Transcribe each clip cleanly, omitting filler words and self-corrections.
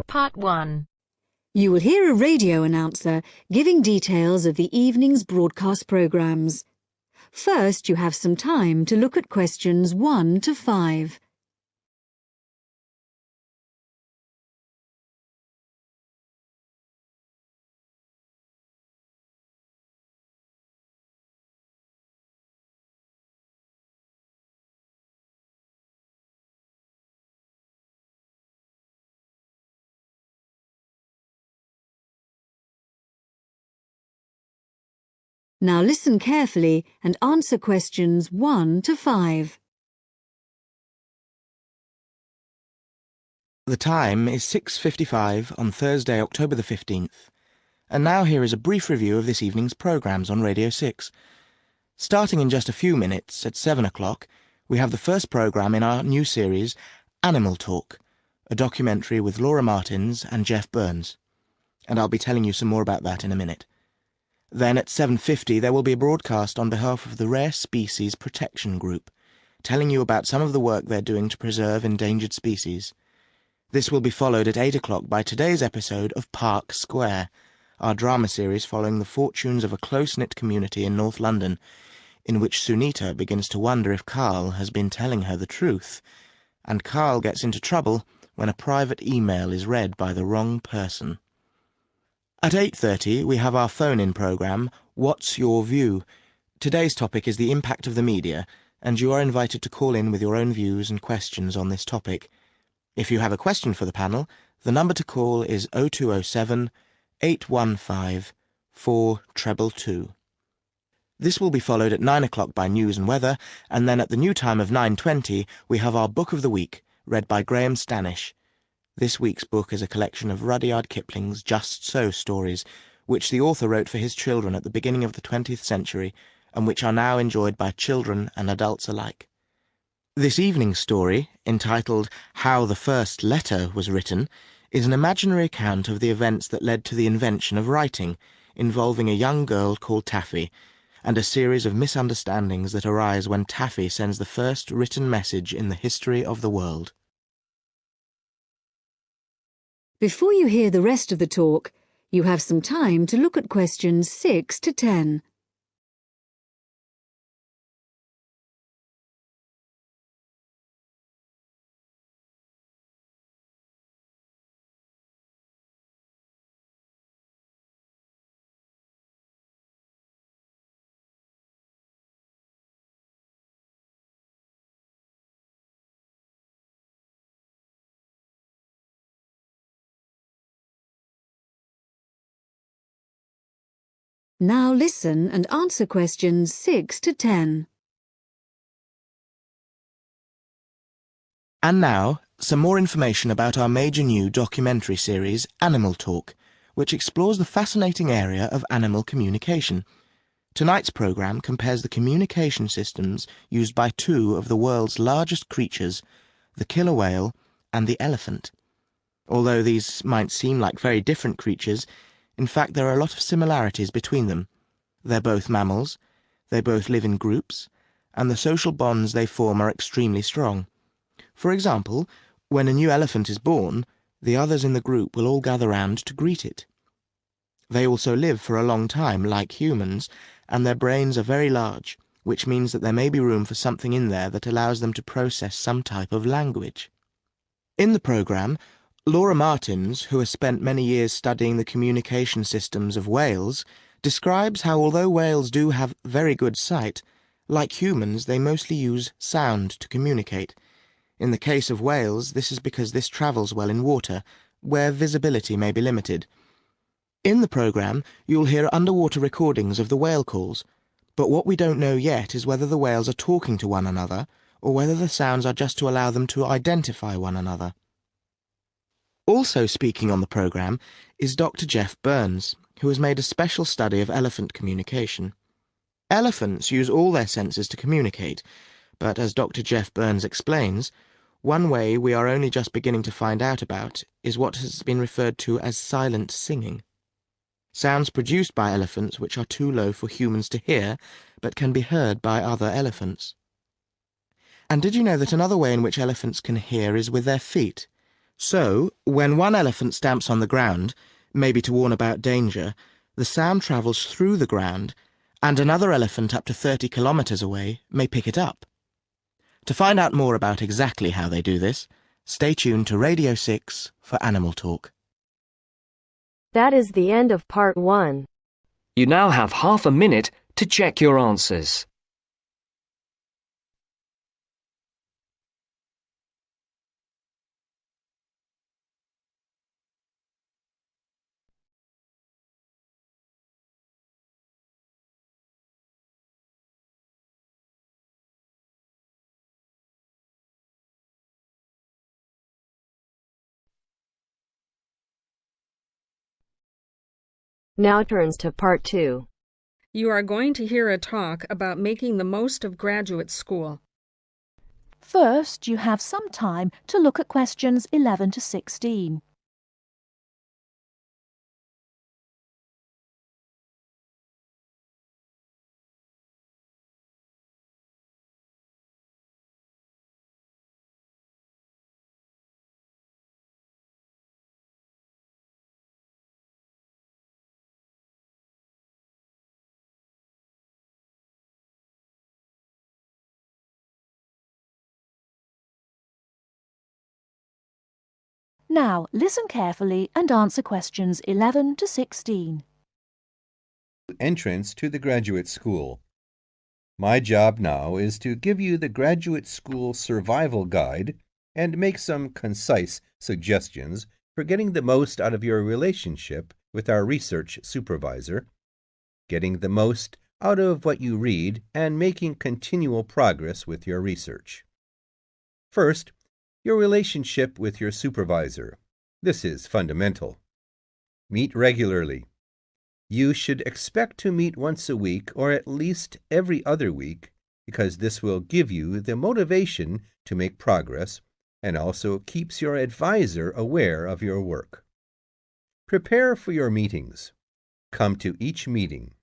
Part 1. You will hear a radio announcer giving details of the evening's broadcast programmes. First, you have some time to look at questions 1 to 5. Now listen carefully and answer questions 1 to 5. The time is 6:55 on Thursday, October the 15th. And now here is a brief review of this evening's programmes on Radio 6. Starting in just a few minutes, at 7 o'clock, we have the first programme in our new series, Animal Talk, a documentary with Laura Martins and Jeff Burns. And I'll be telling you some more about that in a minute. Then at 7:50 there will be a broadcast on behalf of the Rare Species Protection Group, telling you about some of the work they're doing to preserve endangered species. This will be followed at 8 o'clock by today's episode of Park Square, our drama series following the fortunes of a close-knit community in North London, in which Sunita begins to wonder if Carl has been telling her the truth, and Carl gets into trouble when a private email is read by the wrong person. At 8:30 we have our phone-in programme, What's Your View? Today's topic is the impact of the media, and you are invited to call in with your own views and questions on this topic. If you have a question for the panel, the number to call is 0207 815 4222. This will be followed at 9 o'clock by news and weather, and then at the new time of 9:20 we have our Book of the Week, read by Graham Stanish. This week's book is a collection of Rudyard Kipling's Just So stories, which the author wrote for his children at the beginning of the 20th century, and which are now enjoyed by children and adults alike. This evening's story, entitled How the First Letter Was Written, is an imaginary account of the events that led to the invention of writing, involving a young girl called Taffy, and a series of misunderstandings that arise when Taffy sends the first written message in the history of the world. Before you hear the rest of the talk, you have some time to look at questions 6 to 10. Now listen and answer questions 6 to 10. And now, some more information about our major new documentary series, Animal Talk, which explores the fascinating area of animal communication. Tonight's programme compares the communication systems used by two of the world's largest creatures, the killer whale and the elephant. Although these might seem like very different creatures, in fact there are a lot of similarities between them. They're both mammals, they both live in groups, and the social bonds they form are extremely strong. For example, when a new elephant is born, the others in the group will all gather round to greet it. They also live for a long time, like humans, and their brains are very large, which means that there may be room for something in there that allows them to process some type of language. In the programme, Laura Martins, who has spent many years studying the communication systems of whales, describes how although whales do have very good sight, like humans they mostly use sound to communicate. In the case of whales, this is because this travels well in water, where visibility may be limited. In the programme, you'll hear underwater recordings of the whale calls, but what we don't know yet is whether the whales are talking to one another, or whether the sounds are just to allow them to identify one another. Also speaking on the programme is Dr. Jeff Burns, who has made a special study of elephant communication. Elephants use all their senses to communicate, but as Dr. Jeff Burns explains, one way we are only just beginning to find out about is what has been referred to as silent singing. Sounds produced by elephants which are too low for humans to hear, but can be heard by other elephants. And did you know that another way in which elephants can hear is with their feet? So, when one elephant stamps on the ground, maybe to warn about danger, the sound travels through the ground, and another elephant up to 30 kilometres away may pick it up. To find out more about exactly how they do this, stay tuned to Radio 6 for Animal Talk. That is the end of part 1. You now have half a minute to check your answers. Now turns to part 2. You are going to hear a talk about making the most of graduate school. First, you have some time to look at questions 11 to 16. Now, listen carefully and answer questions 11 to 16. Entrance to the graduate school. My job now is to give you the graduate school survival guide and make some concise suggestions for getting the most out of your relationship with our research supervisor, getting the most out of what you read, and making continual progress with your research. First, your relationship with your supervisor. This is fundamental. Meet regularly. You should expect to meet once a week or at least every other week, because this will give you the motivation to make progress and also keeps your advisor aware of your work. Prepare for your meetings. Come to each meeting.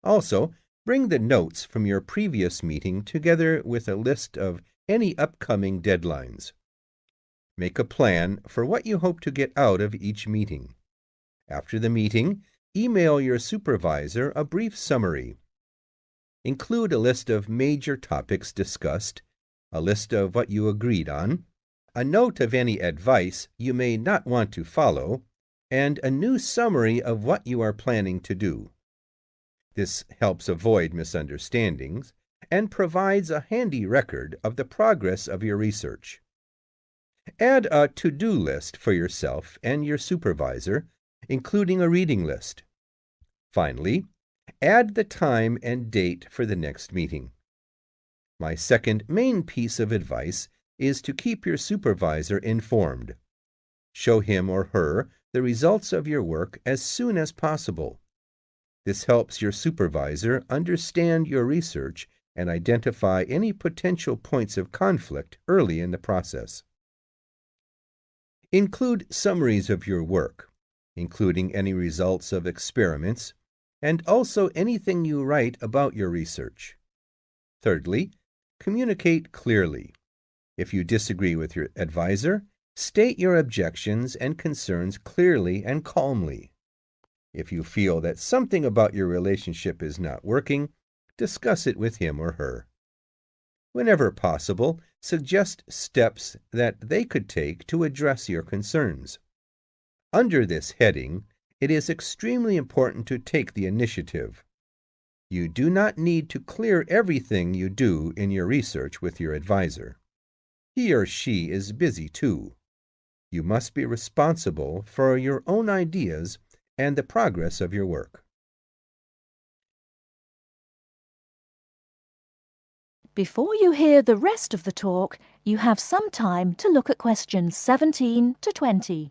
Also, bring the notes from your previous meeting together with a list of any upcoming deadlines. Make a plan for what you hope to get out of each meeting. After the meeting, email your supervisor a brief summary. Include a list of major topics discussed, a list of what you agreed on, a note of any advice you may not want to follow, and a new summary of what you are planning to do. This helps avoid misunderstandings and provides a handy record of the progress of your research. Add a to-do list for yourself and your supervisor, including a reading list. Finally, add the time and date for the next meeting. My second main piece of advice is to keep your supervisor informed. Show him or her the results of your work as soon as possible. This helps your supervisor understand your research and identify any potential points of conflict early in the process. Include summaries of your work, including any results of experiments, and also anything you write about your research. Thirdly, communicate clearly. If you disagree with your advisor, state your objections and concerns clearly and calmly. If you feel that something about your relationship is not working, discuss it with him or her. Whenever possible, suggest steps that they could take to address your concerns. Under this heading, it is extremely important to take the initiative. You do not need to clear everything you do in your research with your advisor. He or she is busy too. You must be responsible for your own ideas and the progress of your work. Before you hear the rest of the talk, you have some time to look at questions 17 to 20.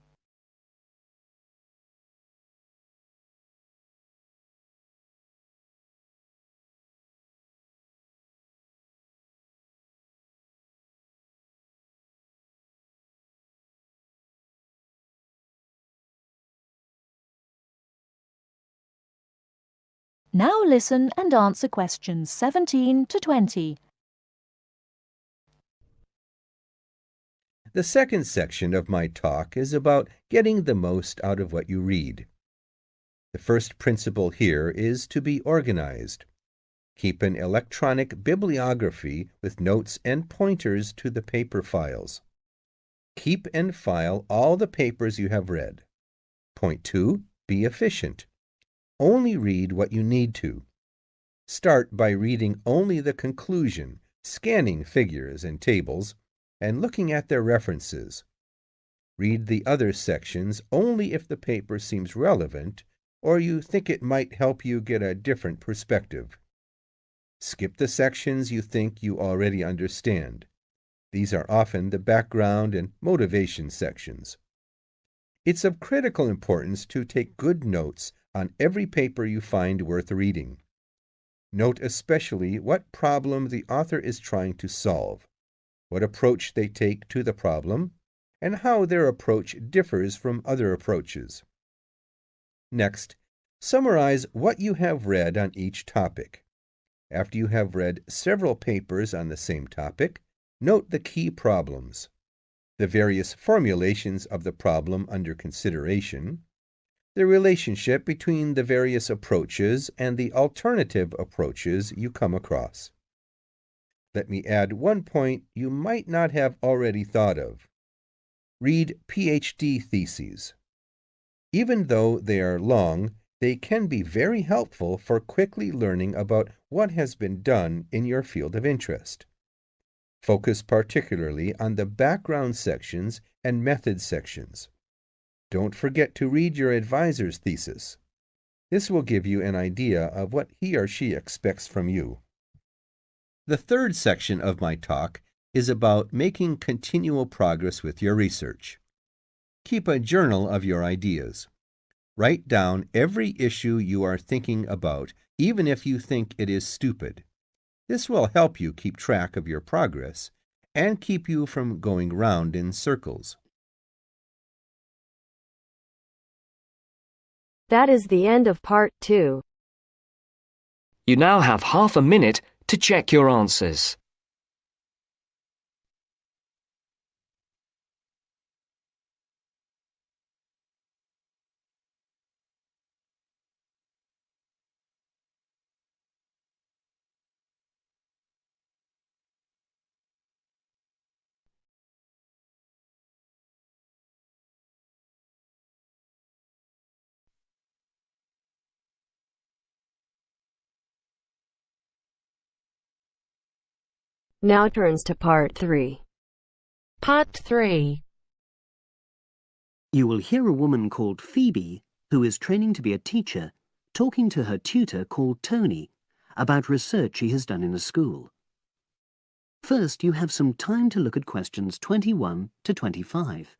Now listen and answer questions 17 to 20. The second section of my talk is about getting the most out of what you read. The first principle here is to be organized. Keep an electronic bibliography with notes and pointers to the paper files. Keep and file all the papers you have read. Point 2. Be efficient. Only read what you need to. Start by reading only the conclusion, scanning figures and tables, and looking at their references. Read the other sections only if the paper seems relevant or you think it might help you get a different perspective. Skip the sections you think you already understand. These are often the background and motivation sections. It's of critical importance to take good notes on every paper you find worth reading. Note especially what problem the author is trying to solve, what approach they take to the problem, and how their approach differs from other approaches. Next, summarize what you have read on each topic. After you have read several papers on the same topic, note the key problems, the various formulations of the problem under consideration, the relationship between the various approaches and the alternative approaches you come across. Let me add one point you might not have already thought of. Read PhD theses. Even though they are long, they can be very helpful for quickly learning about what has been done in your field of interest. Focus particularly on the background sections and method sections. Don't forget to read your advisor's thesis. This will give you an idea of what he or she expects from you. The third section of my talk is about making continual progress with your research. Keep a journal of your ideas. Write down every issue you are thinking about, even if you think it is stupid. This will help you keep track of your progress and keep you from going round in circles. That is the end of part 2. You now have half a minute to check your answers. Now turns to part 3. Part 3. You will hear a woman called Phoebe, who is training to be a teacher, talking to her tutor called Tony about research she has done in a school. First, you have some time to look at questions 21 to 25.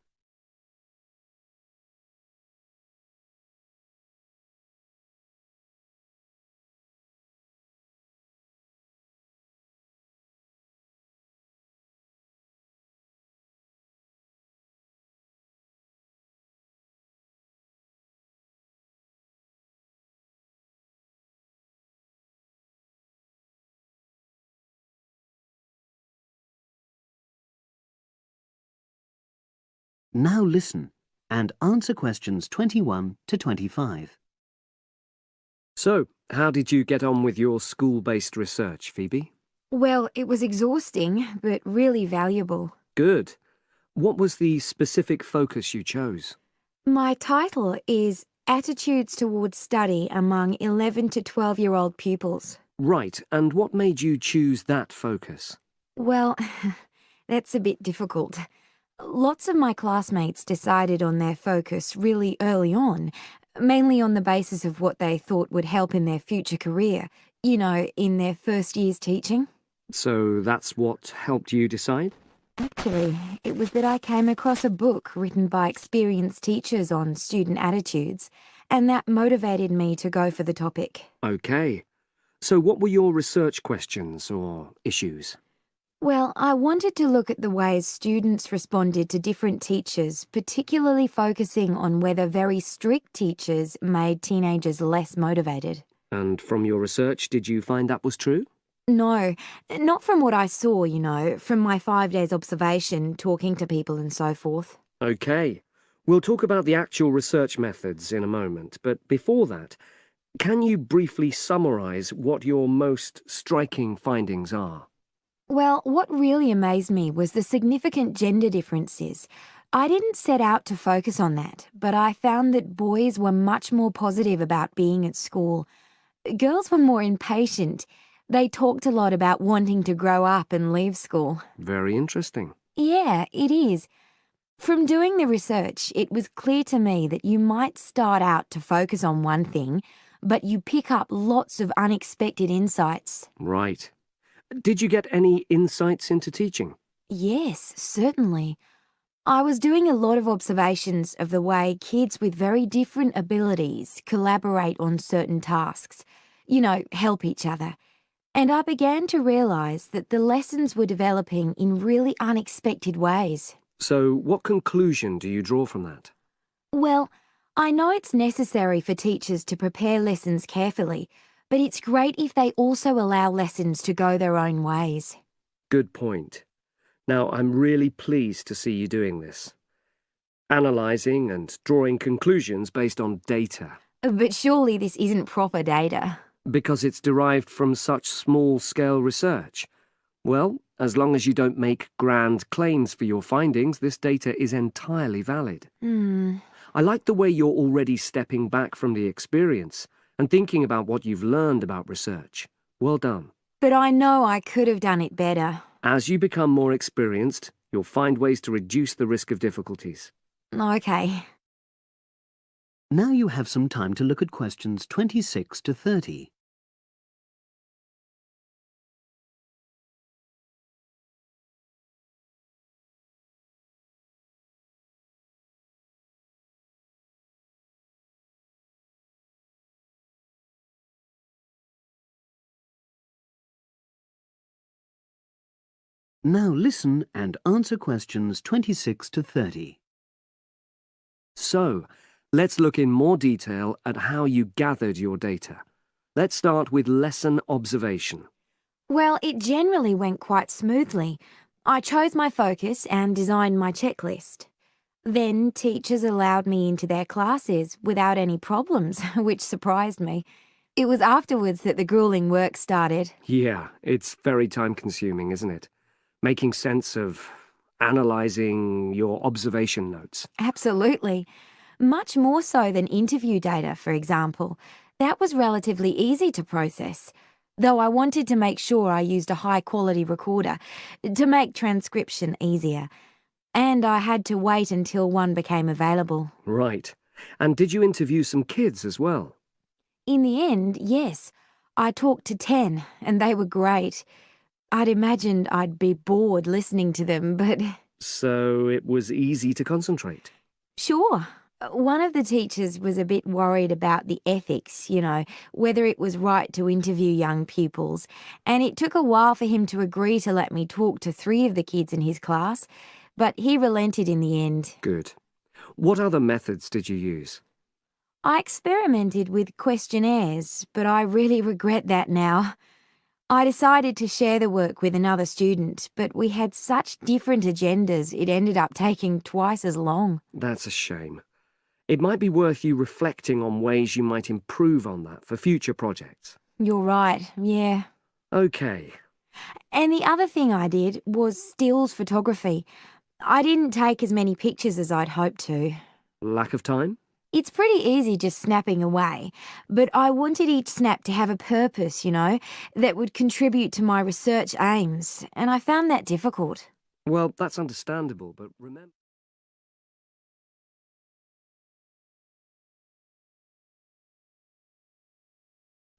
Now listen and answer questions 21 to 25. So, how did you get on with your school-based research, Phoebe? Well, it was exhausting, but really valuable. Good. What was the specific focus you chose? My title is Attitudes Towards Study Among 11 to 12-year-old Pupils. Right, and what made you choose that focus? Well, that's a bit difficult. Lots of my classmates decided on their focus really early on, mainly on the basis of what they thought would help in their future career, in their first year's teaching. So that's what helped you decide? Actually, it was that I came across a book written by experienced teachers on student attitudes, and that motivated me to go for the topic. Okay. So what were your research questions or issues? Well, I wanted to look at the ways students responded to different teachers, particularly focusing on whether very strict teachers made teenagers less motivated. And from your research, did you find that was true? No, not from what I saw, from my 5 days observation, talking to people and so forth. OK. We'll talk about the actual research methods in a moment, but before that, can you briefly summarise what your most striking findings are? Well, what really amazed me was the significant gender differences. I didn't set out to focus on that, but I found that boys were much more positive about being at school. Girls were more impatient. They talked a lot about wanting to grow up and leave school. Very interesting. Yeah, it is. From doing the research, it was clear to me that you might start out to focus on one thing, but you pick up lots of unexpected insights. Right. Did you get any insights into teaching? Yes, certainly. I was doing a lot of observations of the way kids with very different abilities collaborate on certain tasks, help each other. And I began to realise that the lessons were developing in really unexpected ways. So, what conclusion do you draw from that? Well, I know it's necessary for teachers to prepare lessons carefully, but it's great if they also allow lessons to go their own ways. Good point. Now, I'm really pleased to see you doing this. Analysing and drawing conclusions based on data. But surely this isn't proper data. Because it's derived from such small-scale research. Well, as long as you don't make grand claims for your findings, this data is entirely valid. I like the way you're already stepping back from the experience and thinking about what you've learned about research. Well done. But I know I could have done it better. As you become more experienced, you'll find ways to reduce the risk of difficulties. Okay. Now you have some time to look at questions 26 to 30. Now listen and answer questions 26 to 30. So, let's look in more detail at how you gathered your data. Let's start with lesson observation. Well, it generally went quite smoothly. I chose my focus and designed my checklist. Then teachers allowed me into their classes without any problems, which surprised me. It was afterwards that the grueling work started. Yeah, it's very time-consuming, isn't it? Making sense of analysing your observation notes. Absolutely. Much more so than interview data, for example. That was relatively easy to process, though I wanted to make sure I used a high-quality recorder to make transcription easier. And I had to wait until one became available. Right. And did you interview some kids as well? In the end, yes. I talked to 10, and they were great. I'd imagined I'd be bored listening to them, but... So it was easy to concentrate? Sure. One of the teachers was a bit worried about the ethics, whether it was right to interview young pupils, and it took a while for him to agree to let me talk to 3 of the kids in his class, but he relented in the end. Good. What other methods did you use? I experimented with questionnaires, but I really regret that now. I decided to share the work with another student, but we had such different agendas it ended up taking twice as long. That's a shame. It might be worth you reflecting on ways you might improve on that for future projects. You're right, yeah. OK. And the other thing I did was stills photography. I didn't take as many pictures as I'd hoped to. Lack of time? It's pretty easy just snapping away, but I wanted each snap to have a purpose, that would contribute to my research aims, and I found that difficult. Well, that's understandable, but remember...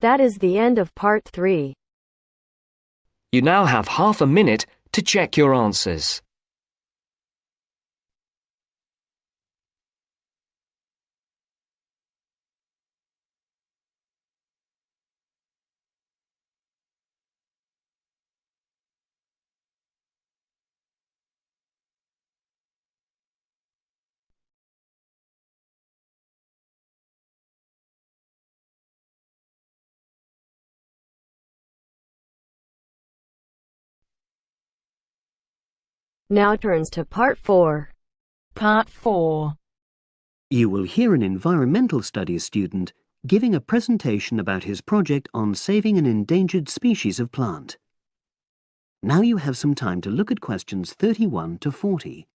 That is the end of part 3. You now have half a minute to check your answers. Now turns to Part 4. Part 4. You will hear an environmental studies student giving a presentation about his project on saving an endangered species of plant. Now you have some time to look at questions 31 to 40.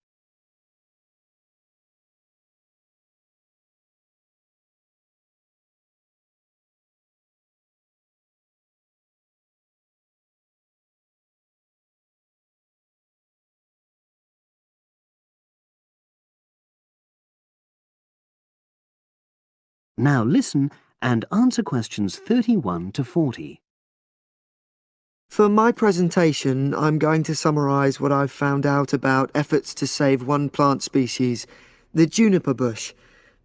Now listen and answer questions 31 to 40. For my presentation, I'm going to summarise what I've found out about efforts to save one plant species, the juniper bush.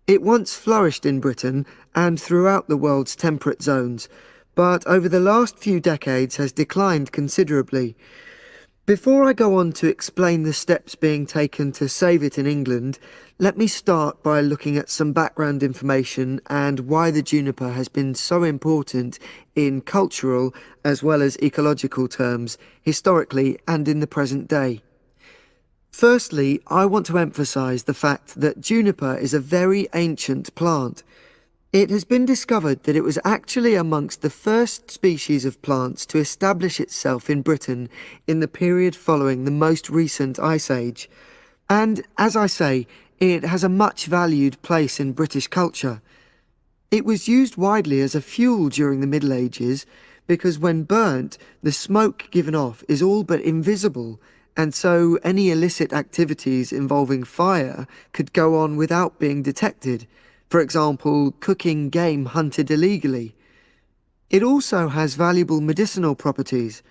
It once flourished in Britain and throughout the world's temperate zones, but over the last few decades has declined considerably. Before I go on to explain the steps being taken to save it in England, let me start by looking at some background information and why the juniper has been so important in cultural as well as ecological terms, historically and in the present day. Firstly, I want to emphasise the fact that juniper is a very ancient plant. It has been discovered that it was actually amongst the first species of plants to establish itself in Britain in the period following the most recent Ice Age. And, as I say, it has a much valued place in British culture. It was used widely as a fuel during the Middle Ages because when burnt, the smoke given off is all but invisible, and so any illicit activities involving fire could go on without being detected. For example, cooking game hunted illegally. It also has valuable medicinal properties.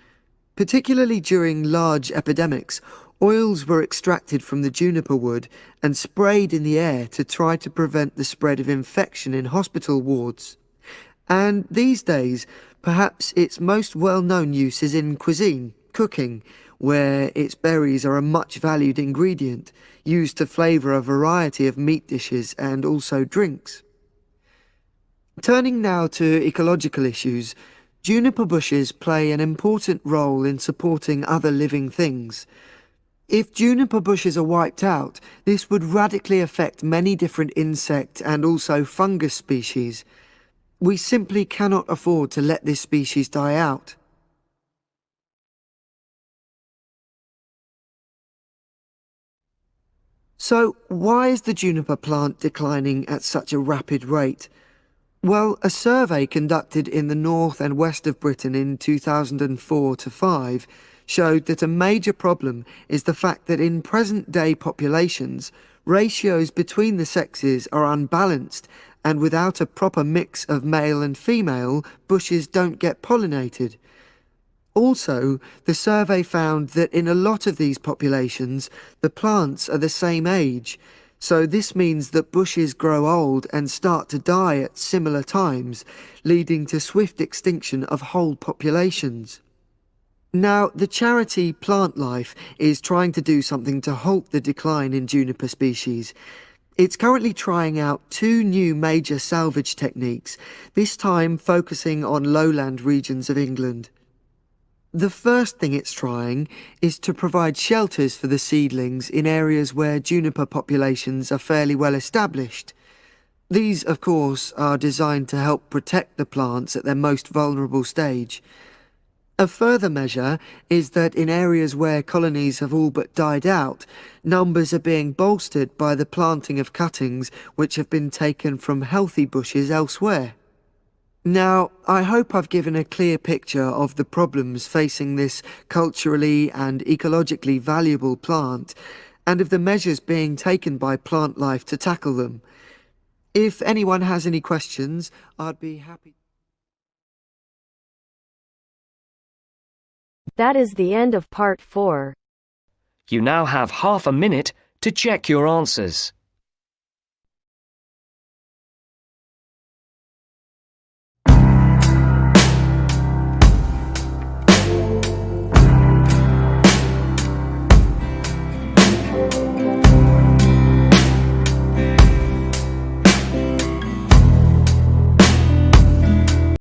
Particularly during large epidemics, oils were extracted from the juniper wood and sprayed in the air to try to prevent the spread of infection in hospital wards. And these days, perhaps its most well-known use is in cuisine, cooking, where its berries are a much valued ingredient, used to flavour a variety of meat dishes and also drinks. Turning now to ecological issues, juniper bushes play an important role in supporting other living things. If juniper bushes are wiped out, this would radically affect many different insect and also fungus species. We simply cannot afford to let this species die out. So, why is the juniper plant declining at such a rapid rate? Well, a survey conducted in the north and west of Britain in 2004 to 5 showed that a major problem is the fact that in present-day populations, ratios between the sexes are unbalanced, and without a proper mix of male and female, bushes don't get pollinated. Also, the survey found that in a lot of these populations, the plants are the same age, so this means that bushes grow old and start to die at similar times, leading to swift extinction of whole populations. Now, the charity Plant Life is trying to do something to halt the decline in juniper species. It's currently trying out 2 new major salvage techniques, this time focusing on lowland regions of England. The first thing it's trying is to provide shelters for the seedlings in areas where juniper populations are fairly well established. These, of course, are designed to help protect the plants at their most vulnerable stage. A further measure is that in areas where colonies have all but died out, numbers are being bolstered by the planting of cuttings which have been taken from healthy bushes elsewhere. Now, I hope I've given a clear picture of the problems facing this culturally and ecologically valuable plant, and of the measures being taken by Plant Life to tackle them. If anyone has any questions, I'd be happy. That is the end of Part 4. You now have half a minute to check your answers.